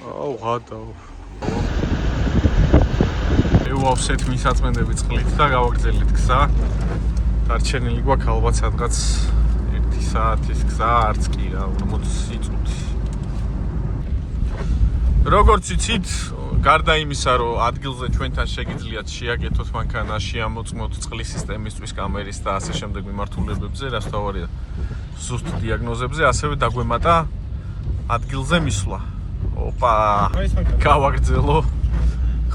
აუ ღადაო. ევავსეთ მისაწმენდები წყლით და გავაგრძელეთ გზა. დარჩენილი გვაქვს ალბათ სადღაც 1 საათის გზა, არც კი რა, 40 წუთი. როგორც იცით, გარდა იმისა, რომ ადგილზე ჩვენთან შეგიძლიათ შეაკეთოთ მანქანა, შეამოწმოთ წყლის სისტემისთვის კამერის და ასე შემდეგ მიმართულებებზე, რაც თავარია ზუსტ დიაგნოზებზე, ასევე დაგვემატა ადგილზე მისვლა. ოპა, გავაგრძელო.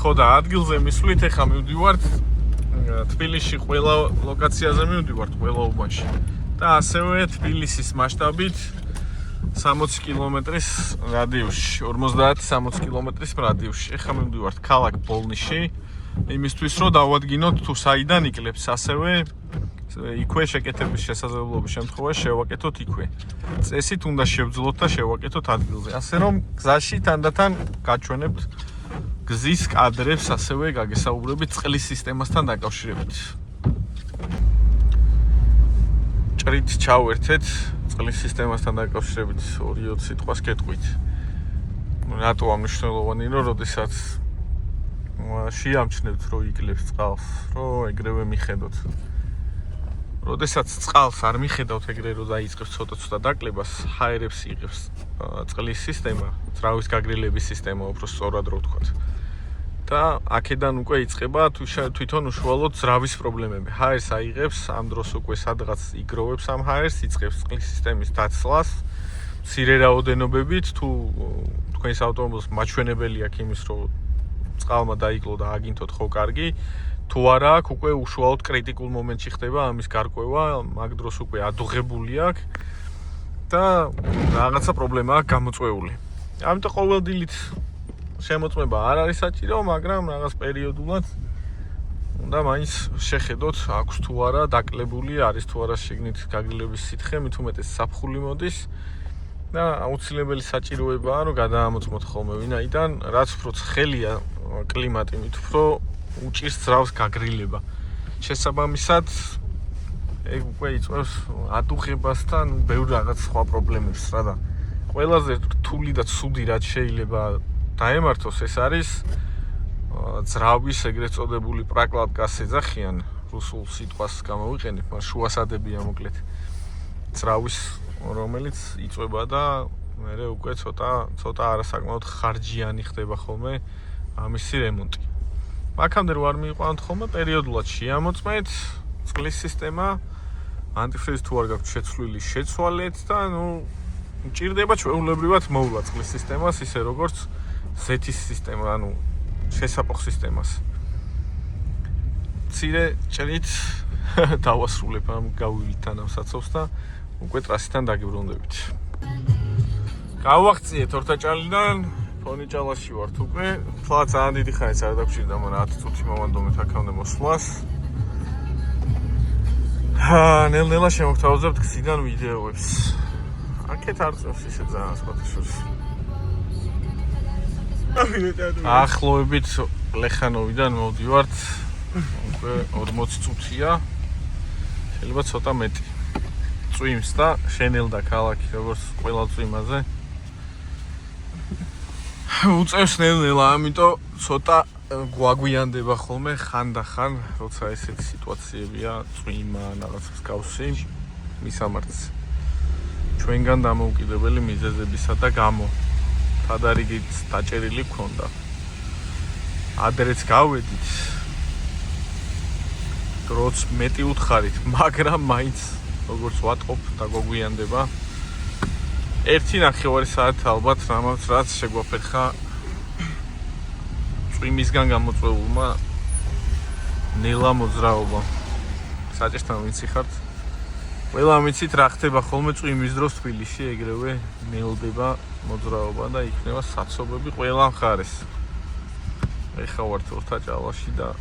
ხო და ადგილზე მისვლით ახლა მივდივართ თბილისში ყველა ლოკაციაზე მივდივართ ყველა უბანში. და ასევე თბილისის მასშტაბით 60 კილომეტრის რადიუსში, 50-60 კილომეტრის რადიუსში. ახლა მივდივართ ქალაქ ბოლნისში, იმისთვის რომ დავადგინოთ თუ საიდან იკლებს, ასევე იქვე შეკეთების შესაძლებლობის შემთხვევაში შევაკეთოთ იქვე. წესით უნდა შევძლოთ და შევაკეთოთ ადგილზე. ასე რომ გზაში თანდათან გაჩვენებთ გზის კადრებს, ასევე გაგესაუბრებით წყლის სისტემასთან დაკავშირებით. ჭრით ჩავერთეთ წყლის სისტემასთან დაკავშირებით 2-3 სიტყვას გეტყვით. რატოა მნიშვნელოვანი, რომ როდესაც შეამჩნევთ, რომ იკლებს წყალს, რომ ეგრევე მიხედოთ. როდესაც წყალს არ მიხედავთ ეგრე, რომ დაიწყებს ცოტა დაკლებას, ჰაერებს იღებს წყლის სისტემა, ძრავის გაგრილების სისტემა, უფრო სწორად რო ვთქვათ. და აქედან უკვე იწყება თვითონ უშუალოდ ძრავის პრობლემები. ჰაერს აიღებს, ამ დროს უკვე სადღაც იგროვებს ამ ჰაერს, იწყებს წყლის სისტემის დაცლას, მცირე რაოდენობებით, თუ თქვენს ავტომობილს მაჩვენებელი აქვს იმის, რომ წყალმა დაიკლო და აგინთოთ ხო კარგი, თუ არა აქვს უკვე უშუალოდ კრიტიკულ მომენტში ხდება ამის გარკვევა, მაგ დროს უკვე ადუღებული აქვს და რაღაცა პრობლემა აქვს გამოწვეული. ამიტომ ყოველდილით შემოწმება არ არის საჭირო, მაგრამ რაღაც პერიოდულად უნდა მაინც შეხედოთ, აქვს თუ არა დაკლებული, არის თუ არა შიგნით გაგრილების სითხე, მით უმეტეს საფხული მოდის და აუცილებელი საჭიროებაა, რომ გადაამოწმოთ ხოლმე ვინაიდან, რაც უფრო ცხელია კლიმატი, მით უფრო უჭირს ძრავს გაგრილება. შესაბამისად, ეგ უკვე იწვევს ადუღებასთან ბევრ რაღაც სხვა პრობლემებს, რა და ყველაზე რთული და ცუდი რაც შეიძლება დაემართოს, ეს არის ძრავის ეგრეთ წოდებული პრაკладკას ეძახიან, რუსულ სიტყვას გამოვიყენებ, მაგრამ შუასადებია მოკლედ. ძრავის, რომელიც იწვება და მერე უკვე ცოტა არასაკმაოდ ხარჯიანი ხდება ხოლმე ამისი რემონტი. აქამდე რო არ მიიყვანოთ ხოლმე პერიოდულად შეამოწმეთ წყლის სისტემა, ანტიფრიზი თუ არ გაქვთ შეცვლილი, შეცვალეთ და მჭირდება ჩვეულებრივად მოვლა წყლის სისტემას, ისე როგორც ზეთის სისტემა, შესაპოხ სისტემას. მცირე ჭრით დავასრულებ ამ გავივილთან ამ საცობს და უკვე ტრასიდან დაგიბრუნდებით. გავაღწიეთ ორთაჭალიდან, ფონიჭალაში ვართ უკვე. თლა ძალიან დიდი ხანიც არ დაგჭირდა, მაგრამ 10 წუთი მოვანდომეთ აქამდე მოსვლას. ნელ-ნელა შემოგთავაზებთ გზიდან ვიდეოებს. აქეთ არ წევს ისე ძალიან სხვათაშორის. ახლოებით ლეხანოვიდან მოვდივართ, უკვე 40 წუთია, შეიძლება ცოტა მეტი. წვიმს და შენელდა ქალაქი, როგორც ყველა წვიმაზე. უწევს ნელ-ნელა, ამიტომ ცოტა გვაგვიანდება ხოლმე ხანდახან, როცა ესეთი სიტუაციებია, წვიმა, რაღაც მსგავსი მისამართს. ჩვენგან დამოუკიდებელი მიზეზებისა და გამო. თადარიგით დაჭერილი გქონდა. ადრეც გავედით. დროც მეტი უთხარით, მაგრამ მაინც როგორც ვატყობ და გვაგვიანდება. 1.5 საათი ალბათ რამაც რაც შეგვაფერხა წვიმისგან გამოწვეულმა ნელა მოძრაობა. საჭირთან ვიცი ხართ. ყველა მიცით რა ხდება ხოლმე წვიმის დროს თბილისში, ეგრევე ნელდება მოძრაობა და იქნება საცობები ყველა მხარეს. ეხლა ვართ ორთაჭალაში და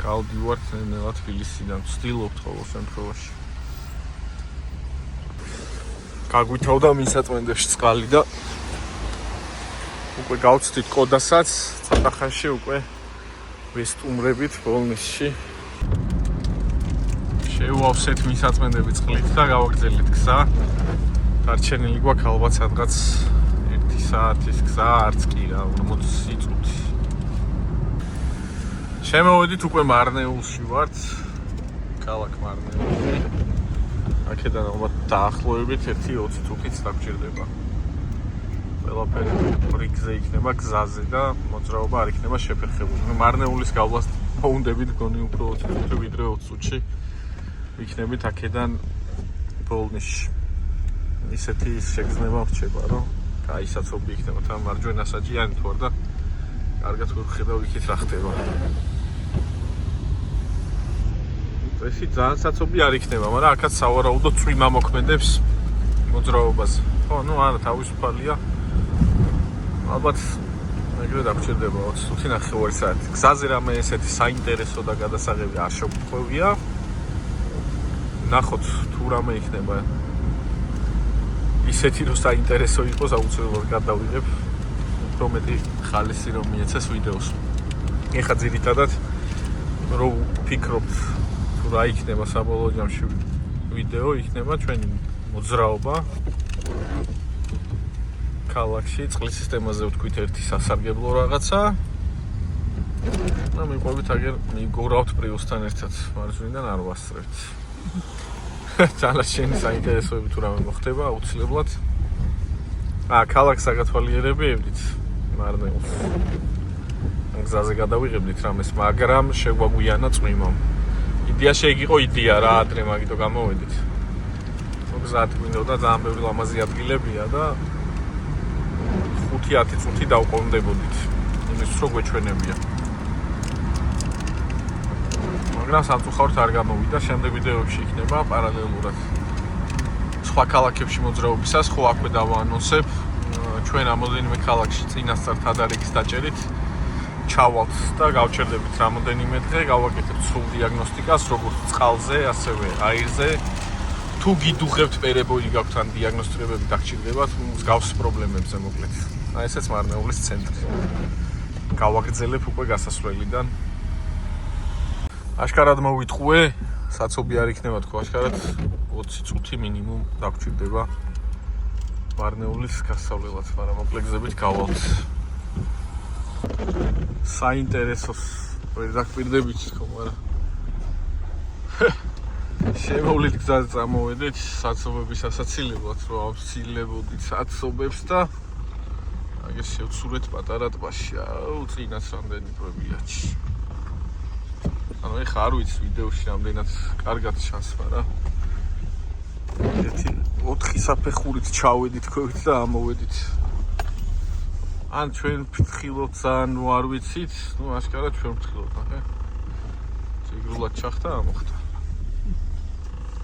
გავდივართ ნელა თბილისიდან, ვცდილობთ ყოველ შემთხვევაში. გაგვითავდა მისაწმენდებში წყალი და უკვე გავცდით კოდასაც, ცოტა ხანში უკვე ვესტუმრებით ბოლნისში. შევავსეთ მისაწმენდები წყლით და გავაგრძელეთ გზა. დარჩენილი გვაქვს ალბათ სადღაც 1 საათის გზა არც კი რა 40 წუთი. შემოვედით უკვე მარნეულში ვართ. ქალაქ მარნეულში. აქედან ალბათ დაახლოებით 1-20 წუთიც დაგჭირდება. ყველაფერი რიგზე იქნება გზაზე და მოძრაობა არ იქნება შეფერხებული. მარნეულის გავლას მოუნდებით გონი უფრო 20 წუთი ვიდრე 20 წუთში ვიქნებით აქედან ბოლნიშში. ისეთი შეგრძნება რჩება, რომ კაი საცობი იქნება თან მარჯვენა საჭიანი თუ არ და კარგად ვხედავ იქით რა ხდება. ესი ძალიან საცობი არ იქნება, მაგრამ აქაც სავარაუდოდ წვიმა მოქმედებს მოძრაობაზე. ხო, ну არა, თავისუფალია. ალბათ ეგრე დაგჭირდება 20 წუთი ნახევარი საათი. გზაზე რამე ესეთი საინტერესო და გადასაღები არ შეგვხვევია. ნახოთ თუ რამე იქნება ისეთი რომ საინტერესო იყოს, აუცილებლად გადავიღებ. უფრო მეტი ხალისი რომ მიეცეს ვიდეოს. ეხლა ძირითადად რომ ვფიქრობთ თუ რა იქნება საბოლოო ჯამში ვიდეო, იქნება ჩვენი მოძრაობა ქალაქში, წყლის სისტემაზე ვთქვით ერთი სასარგებლო რაღაცა. და მიყვებით აგერ მიგორავთ პრიუსთან ერთად, მარჯვნიდან არ ვასწრებთ. ძალაშენი საინტერესოები თუ რამე მოხდება, აუცილებლად. ქალაქს აგათვალიერებდით მარნეულს. გზაზე გადავიღებდით რამეს, მაგრამ შეგვაგვიანა წვიმამ. იდეაში ეგ იყო იდეა რა, ადრე მაგითო გამოვედით. გზად გვინდოდა ძალიან ბევრი ლამაზი ადგილებია და 5-10 წუთი დავყონდებოდით. იმისთვის რომ გვეჩვენებია. მაგრამ სამწუხაროდ არ გამოვიდა, შემდეგ ვიდეოებში იქნება პარალელურად. სხვა ქალაქებში მოძრაობისას ხო აქვე დავაანონსებ. ჩვენ რამოდენიმე ქალაქში წინასწარ თადარიგის დაჭერით ჩავალთ და გავჩერდებით რამოდენიმე დღე, გავაკეთებთ სრულ დიაგნოსტიკას, როგორც წყალზე, ასევე აირზე. თუ გიდუღებთ პერებოიდი გაქვთ ან დიაგნოსტირებები დაგჭირდებათ, მსგავს პრობლემებზე მოკლედ. ესეც მარნეულის ცენტრი. გავაგრძელებ უკვე გასასვლელიდან. აშკარად მოვიტყუე, საცობი არ იქნება თქო, აშკარად 20 წუთი მინიმუმ დაგჭირდება მარნეულის გასასვლელად, მაგრამ მოკლე გზებით გავალთ. საინტერესოს ვერ დაგპირდებით თქო, მაგრამ შემოვლით გზაზე წამოვედით საცობების ასაცილებლად, რომ ავცილებოდით საცობებს და აგერ შევცურეთ პატარა ტბაში. აუ, წინაც რამდენი პრობიაჩი. ანუ ეხა არ ვიცი ვიდეოში რამდენად კარგად ჩანსვა რა. 4 საფეხურით ჩავედით ქვევით და ამოვედით. ან ჩვენ ფრთხილობთ ძალიან, ნუ არ ვიცით, ნუ აშკარად ჩვენ ფრთხილობთ, ნახე. შეგრულად ჩახტა ამოხდა.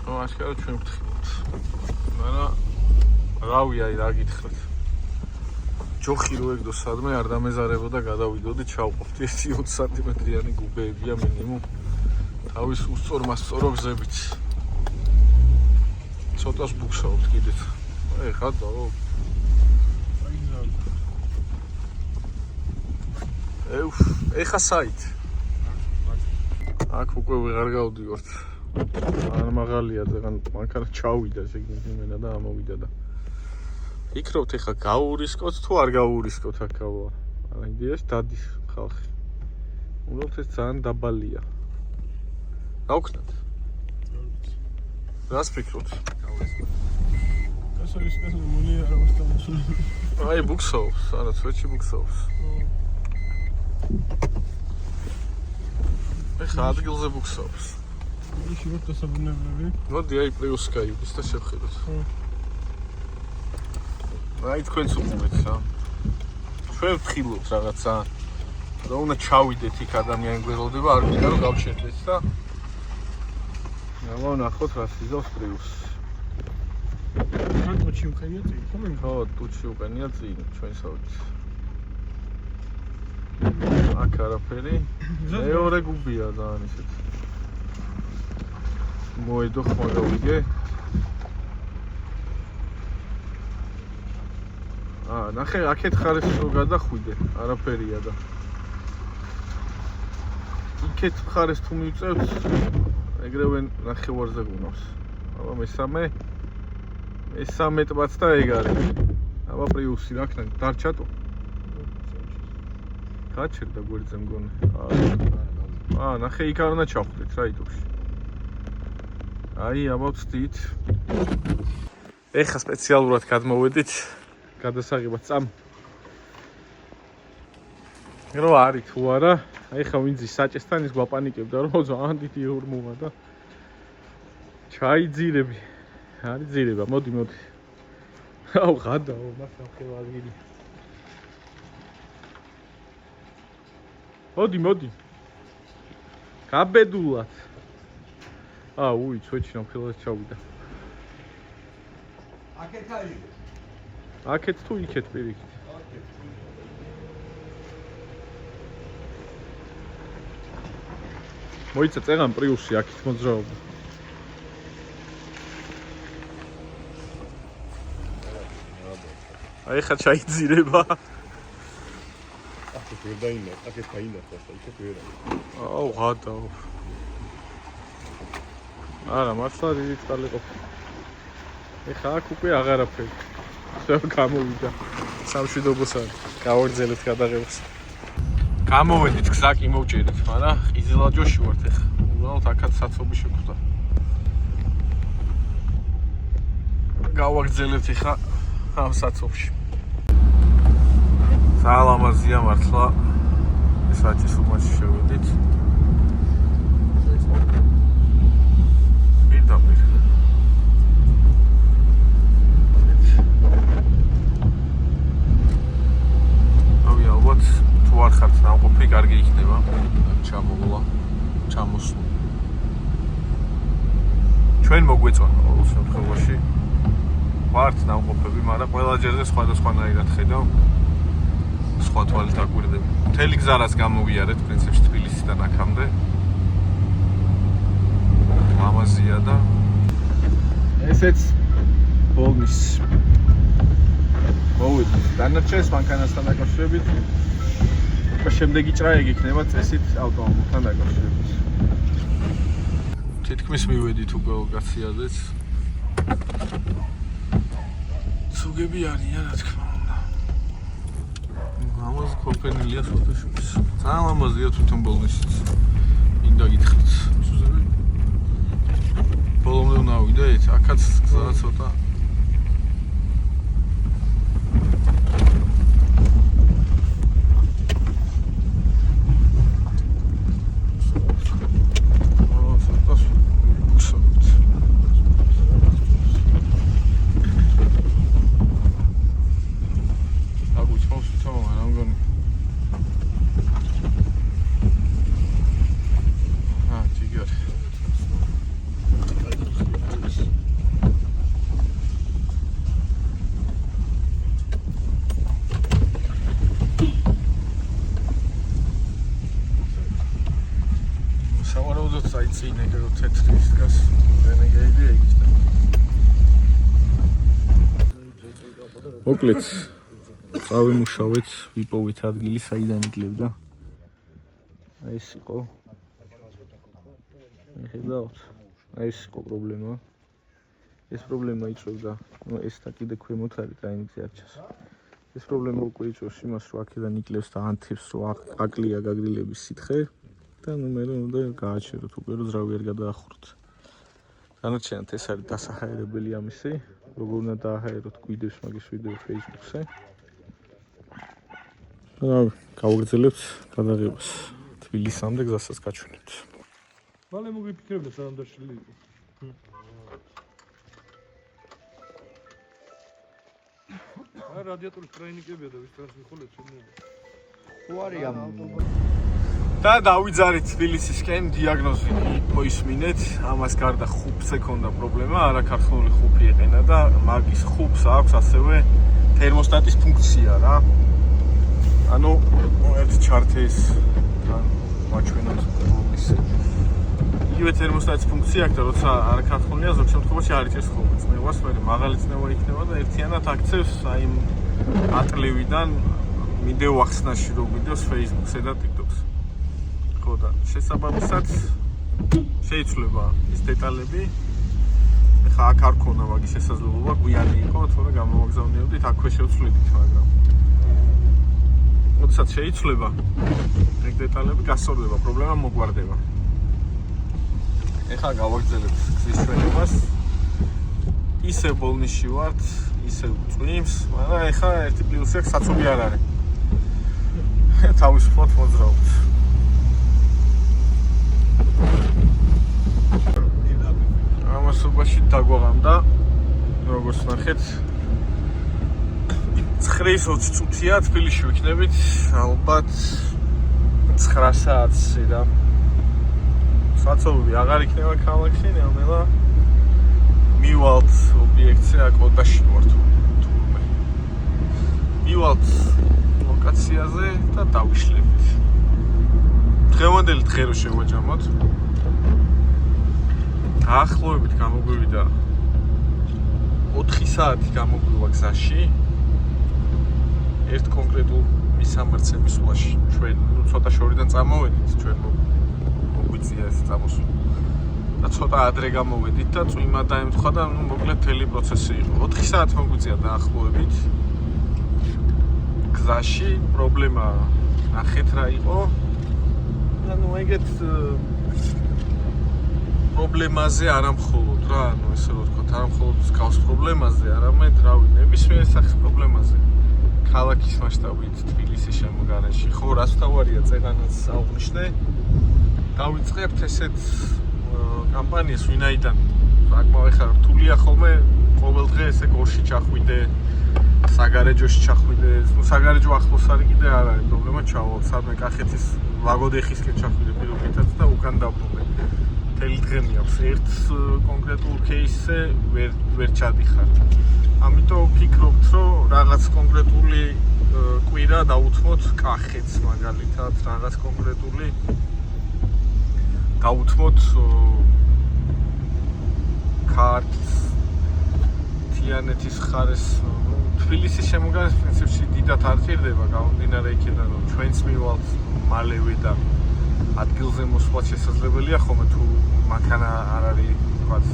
ნუ აშკარად ჩვენ ფრთხილობთ. მაგრამ რავი აი რა გითხრათ. ჯოხი რო ეგდო სადმე არ დამეზარებოდა გადავიდოდი ჩავყოფდი 20 სანტიმეტრიანი გუბეებია მინიმუმ თავის უსწორ მასწორო გზებით ცოტას ბუქსაობთ კიდეთ ეხლა დაო ეხა საით აქ უკვე ვეღარ გავდივართ არ მაღალია ზეგან მანქანა ჩავიდა შეგიმენა და ამოვიდა და იქრობთ ეხა გაურისკოთ თუ არ გაურისკოთ აქავა. იდეაში დადის ხალხი. უბრალოდ ეს ძალიან დაბალია. გავქნათ. რას ფიქრობთ? გასაისკას მოლია რა მოსტამსული. აი ბუქსოვს, არა სვეჩი ბუქსოვს. ეხა ადგილზე ბუქსოვს. ისე ვარ დასაბუნებლები. მოდი აი პლეუსკაი ის და შევხედოთ. აი თქვენც უყურეთ რა. ჩვენ ვთხილობთ რაღაცა. რა უნდა ჩავიდეთ იქ ადამიანი გვერდება, არ გინდა რომ გავჩერდეთ და ნახოთ რა სიზავს პრიუს. ან ტუჩი უყენია წინ, ხომ? ხო, ტუჩი უყენია წინ ჩვენსავით. აქ არაფერი. მეორე გუბია ძალიან ისეთ. მოედო ხმა გავიგე. ნახე, აქეთ ხარეს რო გადახვიდე, არაფერია და. იქეთ ხარეს თუ მივწევთ, ეგრევე ნახევარზე გუნავს. აბა მესამე ტბაც და ეგ არის. აბა პრიუსი რა ქნა დარჩატო გაჩერდა გვერდზე მგონი ნახე იქ არ უნდა ჩავხვდეთ რა იტუში აი აბა ვცდით ეხა სპეციალურად გადმოვედით გადასაღებად წამ რო არის თუ არა აი ხა ვინც საჭესთან ის გვაპანიკებდა რომ ძალიან დიდი ორმოვა და ჩაიძირები არის ძირება მოდი აუ ღადაო მასა ხევა ადგილი მოდი გაბედულად უი ცოჩინო ხელას ჩავიდა აქეთ არის აქეთ თუ იქეთ პირიქით მოიცა წეგან პრიუსი აქეთ მოძრაობა აი ხა ჩაიძირება აქეთ ვერ დაინა აქეთ დაინახა და იქეთ ვერ აუ ღადაო არა მართლა დიდი წყალი ყოფილი ეხა აქ უკვე აღარაფერი გამოვიდა სამშვიდობოს არის გავაგრძელებთ გადაღებას გამოვედით გზა კი მოვჭერეთ მაგრამ ყიზილაჯოში ვართ ეხა უბრალოდ აქაც საცობი შეგვხვდა გავაგრძელებთ ეხა ამ საცობში სალამაზია მართლა ეს აჭის უბანში შევედით პირდაპირ ალბათ თუ არ ხართ ნამყოფი კარგი იქნება ჩამოვლა ჩამოსვლა ჩვენ მოგვეწონა ყოველ შემთხვევაში ვართ ნამყოფები მაგრამ ყველა ჯერზე სხვადასხვანაირად ხედავ სხვა თვალით აკვირდები მთელი გზარას გამოვიარეთ პრინციპში თბილისიდან აქამდე ლამაზია და ესეც ბოლნის მოვიდით დანარჩენს მანქანასთან დაკავშირებით შემდეგი ჭრაიგი იქნება წესით ავტომობილთან დაკავშირებით თითქმის მივედით უკვე ლოკაციაზეც ცუგები არიან რა თქმა უნდა ამას ქოფენილია ფოტოშოპს ძალიან ლამაზია თვითონ ბოლნისიც მინდა გითხრათ სუზები ბოლომდე უნდა ავიდეთ აქაც გზა ცოტა საიტსიინგ თეთრი ის დგას რენეგეიდი ეგიჩნდა მოკლედ წავიმუშავეთ ვიპოვეთ ადგილი საიდან იკლებდა აი ეს იყო მიხედავთ აი ეს იყო პრობლემა ეს პრობლემა იწვევდა ეს და კიდე ქვემოთ არის ტრაინინგზე არჩას ეს პრობლემა უკვე იწვევს იმას რომ აქედან იკლებს და ანთებს რომ აკლია გაგრილების სითხე და მე უნდა გააჩეროთ უკვე რომ ზრავი არ გადაახუროთ. განაჩენთ ეს არის დასახაერებელი ამისი, როგორ უნდა დააჰაეროთ გვიდევს მაგის ვიდეო Facebook-ზე. და გავაგრძელებთ გადაღებას. თბილისამდე გზასაც გაჩვენებთ. მალე მოგიფიქრებთ სანამ დაშლილი იყო. რადიატორის ტრაინინგებია და ვის ტრანს მიხოლეთ შემოვა. თუ არის და დავიძარით თბილისისკენ დიაგნოზი მოისმინეთ ამას გარდა ხუბზე ქონდა პრობლემა არა ქართული ხუბი ეყენა და მაგის ხუბს აქვს ასევე თერმოსტატის ფუნქცია რა ანუ ერთ ჩარტეს თან მაჩვენოთ ის იგივე თერმოსტატის ფუნქცია აქვს და როცა არა ქართულია ზოგ შემთხვევაში არ იჭერს ხუბი წნევას მე მაღალი წნევა იქნება და ერთიანად აქცევს აი ატლევიდან ვიდეო ახსნაში რო ვიდეოს Facebook-ზე და TikTok-ზე და შესაბამისად შეიცვლება ის დეტალები. ეხლა ხა აქ არ ქონა მაგის შესაძლებლობა გვიანი იყო, თორე გამოვაგზავნიოდით აქვე შევცვლიდით, მაგრამ როდესაც შეიცვლება ეგ დეტალები გასწორდება, პრობლემა მოგვარდება. ეხლა გავაგრძელებთ გზის ჩვენებას. ისევ ბოლნისში ვართ, ისევ წვიმს, მაგრამ ეხლა ერთი პლუსი აქვს, საცობი არ არის. თავისუფლად მოძრაობთ. ამასობაში დაგვაღამდა, როგორც ნახეთ, 9:20 წუთია თბილისში ვიქნებით, ალბათ 9 საათში და საცობი აღარ იქნება ქალაქში, ნელ-ნელა მივალთ ობიექტზე, აქ ოდაში ვარ თურმე. მივალთ ლოკაციაზე და დავიშლებთ. დღევანდელი დღე რო შევაჯამოთ. დაახლოებით გამოგვივიდა 4 საათი გამოგვივა გზაში. ერთ კონკრეტულ მისამართზე მისვლაში ჩვენ ცოტა შორიდან წამოვედით, ჩვენ მოგვიწია ეს წამოსვლა. და ცოტა ადრე გამოვედით და წვიმა დაემთხვა და მოკლედ მთელი პროცესი იყო. 4 საათი მოგვიწია დაახლოებით. გზაში პრობლემა ნახეთ რა იყო. ანუ ეგეთ პრობლემაზე არა მხოლოდ რა, ანუ ესე რომ ვთქვათ, არა მხოლოდ გავს პრობლემაზე, არამედ რავი, ნებისმიერ სახის პრობლემაზე. ქალაქის მასშტაბით თბილისის შემოგარენში. ხო, რაც თავარია წეგანაც აღვნიშნე. დავიწყებთ ესეთ კამპანიას, ვინაიდან საკმაოდ ხარ რთულია ხოლმე ყოველ დღე ესე გორში ჩახვიდე, საგარეჯოში ჩახვიდე. ნუ საგარეჯო ახლოს არის კიდე არ არის პრობლემა, ჩავალ სადმე კახეთის ვაგოდეხისკენ ჩახვიდე პირობითად და უკან დაბრუნდე. მთელი დღე მიაქვს ერთ კონკრეტულ кейსზე ვერ ჩადიხარ. ამიტომ ვფიქრობთ, რომ რაღაც კონკრეტული კვირა დავუთმოთ კახეთს მაგალითად, რაღაც კონკრეტული დავუთმოთ ქართლს, თიანეთის ხარეს, თბილისის შემოგარენს პრინციპში დიდად არ ჭირდება, გამომდინარე იქიდან, რომ ჩვენც მივალთ მალევე და ადგილზე მოსვლა შესაძლებელია ხოლმე თუ მანქანა არ არის, თქვათ,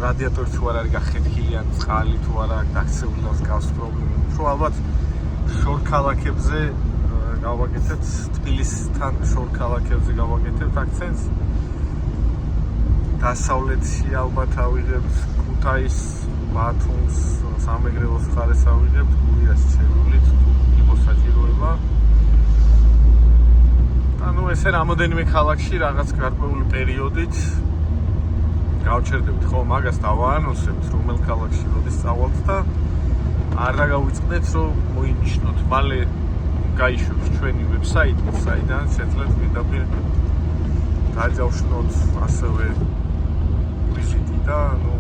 რადიატორი თუ არ არის გახეთქილი ან წყალი თუ არ აქვს დაქცეული და გავს პრობლემა. უფრო ალბათ შორ ქალაქებზე გავაკეთებთ, თბილისთან შორ ქალაქებზე გავაკეთებთ აქცენტს. დასავლეთში ალბათ ავიღებთ ქუთაისს, ბათუმს, სამეგრელოს მხარეს ავიღებთ, გურიაში შეგვიძლია თუ იყოს საჭიროება. ანუ ესე რამოდენიმე ქალაქში რაღაც გარკვეული პერიოდით გავჩერდებით, ხო, მაგას დავაანონსებთ, რომელ ქალაქში როდის წავალთ და არ გავიწყდეთ, რომ მოინიშნოთ. მალე გაიშვებს ჩვენი ვებსაიტი, საიდან შეძლეთ პირდაპირ გაჯავშნოთ ასევე ვიზიტი და ნუ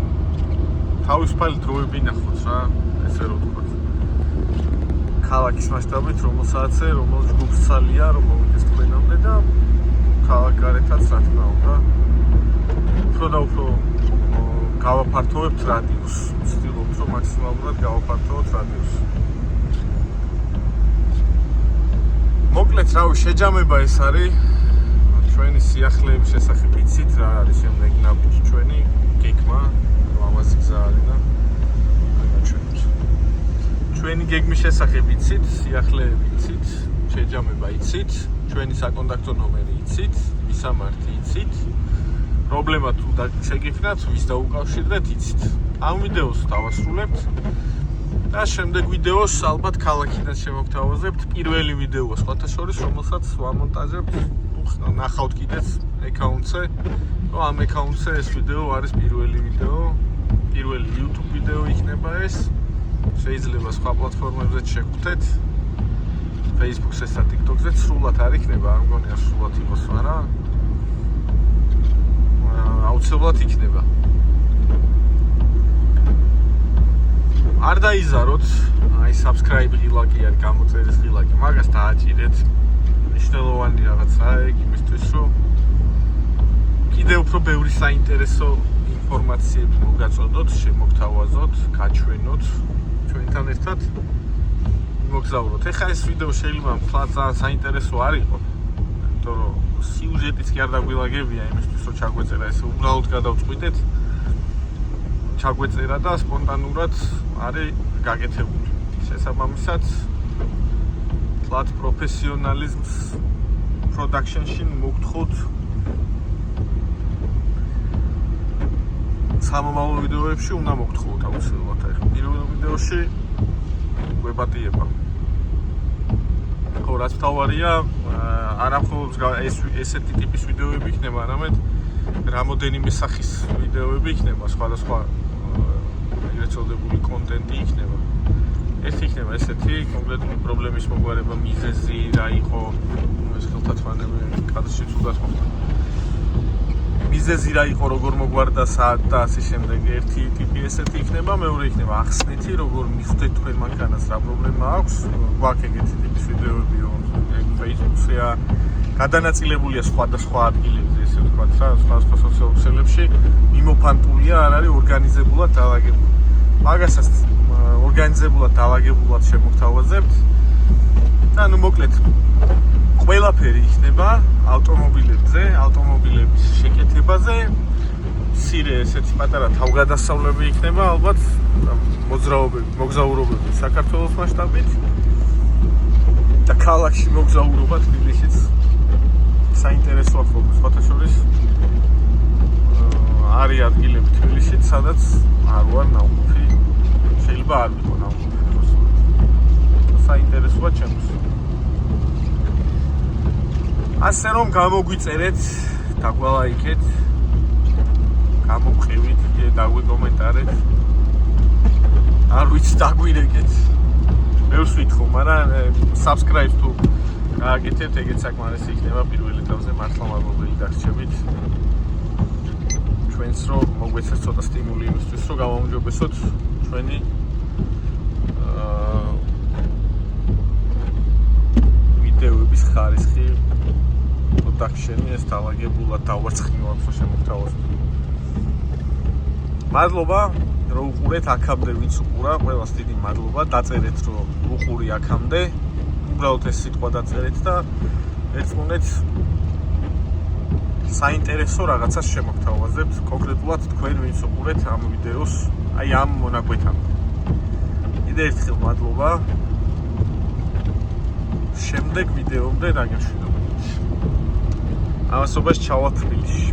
თავისუფალი დროები ნახოთ რა, ესე რომ ვთქვათ. ქალაქის მასშტაბით რომელსაც ჯგუფს ცალია, რომ მოვიდეს თქვენამდე და ქალაქ გარეთაც რა თქმა უნდა. უფრო და უფრო გავაფართოვებთ რადიუსს, ვცდილობთ რომ მაქსიმალურად გავაფართოვოთ რადიუსს. მოკლედ რავი, შეჯამება ეს არის ჩვენი სიახლეების შესახებ იცით რა არის შემდეგი ნაბიჯი ჩვენი გეგმა, ამაზე გზა არის და ჩვენთვის. ჩვენი გეგმის შესახებ იცით, სიახლეები იცით, შეჯამება იცით, ჩვენი საკონტაქტო ნომერი იცით, მისამართი იცით. პრობლემა თუ შეგიფრათ, ვის დაუკავშირდეთ იცით. ამ ვიდეოს დავასრულებთ და შემდეგ ვიდეოს ალბათ ქალაქიდან შემოგთავაზებთ. პირველი ვიდეოა სხვათა შორის, რომელსაც ვამონტაჟებთ. ნახავთ კიდეც აკაუნტზე, რომ ამ აკაუნტზე ეს ვიდეო არის პირველი ვიდეო, პირველი YouTube ვიდეო იქნება ეს. შეიძლება სხვა პლატფორმებზე შეგვხვდეთ. Facebook-ზე და TikTok-ზე სრულად არ იქნება, არ მგონია სრულად იყოს, არა? აუცილებლად იქნება. არ დაიზაროთ, აი subscribe ღილაკი არის, გამოწერის ღილაკი, მაგას დააჭირეთ. მნიშვნელოვანი რაღაცაა ეგ იმისთვის, რომ კიდევ უფრო ბევრი საინტერესო ინფორმაციები მოგაწოდოთ, შემოგთავაზოთ, გაჩვენოთ ჩვენთან ერთად. მოგზაუროთ. ეხლა ეს ვიდეო შეიძლება თქვათ ძალიან საინტერესო არ იყო, იმიტომ რომ სიუჟეტიც კი არ დაგვილაგებია იმისთვის, რომ ჩაგვეწერა ესე უბრალოდ გადავწყვიტეთ. ჩაგვეწერა და სპონტანურად არის გაკეთებული. შესაბამისად, თლათ პროფესიონალიზმს production-ში მოგთხოვთ სამომავლო ვიდეოებში უნდა მოგთხოვოთ აუცილებლად. პირველ ვიდეოში გვებატიება. ხო, რაც მთავარია, არა მხოლოდ ესეთი ტიპის ვიდეოები იქნება, არამედ რამოდენიმე სახის ვიდეოები იქნება, სხვადასხვა ეგრეთ წოდებული კონტენტი იქნება. ერთი იქნება ესეთი კონკრეტული პრობლემის მოგვარება, მიზეზი რა იყო, ეს ხელთათმანები კადრში თუდად მოხდა. მიზეზი რა იყო, როგორ მოგვარდა საათ და ასე შემდეგ. ერთი ტიპი ესეთი იქნება, მეორე იქნება ახსნეთი, როგორ მიხვდეთ თქვენ მანქანას, რა პრობლემა აქვს. გვაქვს ეგეთი ტიპის ვიდეოები, რომ Facebook-ია გადანაწილებულია სხვადასხვა ადგილებზე, ესე ვთქვათ რა, სხვადასხვა სოციალურ ქსელებში, მიმოფანტულია, არ არის ორგანიზებულად დაალაგებული. მაგასაც ორგანიზებულად დაალაგებულად შემოგთავაზებთ. და ნუ მოკლედ ყველაფერი იქნება ავტომობილებზე, ავტომობილების შეკეთებაზე. მცირე ესეთი პატარა თავგადასავლები იქნება, ალბათ მოძრაობები, მოგზაურობები საქართველოს მასშტაბით. და ქალაქში მოგზაურობა თბილისშიც საინტერესოა ხოლმე, სხვათა შორის არის ადგილები თბილისშიც, სადაც არ ვარ ნაყოფი, შეიძლება არ ვიყო ნაყოფი დროს. საინტერესოა ჩემთვის. ასე რომ გამოგვიწერეთ, დაგვალაიქეთ, გამოგყევით, დაგვიკომენტარეთ. არ ვიცი დაგვირეკეთ. მეურს ვითხოვ, მაგრამ subscribe თუ გააკეთებთ, ეგეც საკმარისი იქნება პირველ ეტაპზე, მართლა მადლობელი დაგრჩებით. ჩვენს რომ მოგვეცეს ცოტა სტიმული იმისთვის, რომ გავაუმჯობესოთ ჩვენი ვიდეოების ხარისხი, production-ი ეს დაალაგებულად დავარცხნილად რომ შემოგთავაზოთ. მადლობა რომ უყურეთ აქამდე, ვინც უყურა, ყველას დიდი მადლობა. დაწერეთ რომ უყური აქამდე. უბრალოდ ეს სიტყვა დაწერეთ და ერთხმუნეთ საინტერესო რაღაცას შემოგთავაზებთ, კონკრეტულად თქვენ ვინც უყურეთ ამ ვიდეოს, აი ამ მონაკვეთამდე. კიდევ ერთხელ მადლობა. შემდეგ ვიდეომდე დაგემშვიდობებით. ამასობას ჩავალ თბილისში.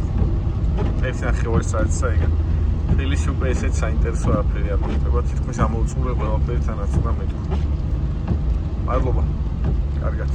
1.5 საათისა ეგა. თბილისში უკვე ესეც საინტერესო არაფერი არ მოხდება, თითქმის ამოუწყურე ყველაფერი თანაც უნდა მეთქვა. მადლობა. კარგად.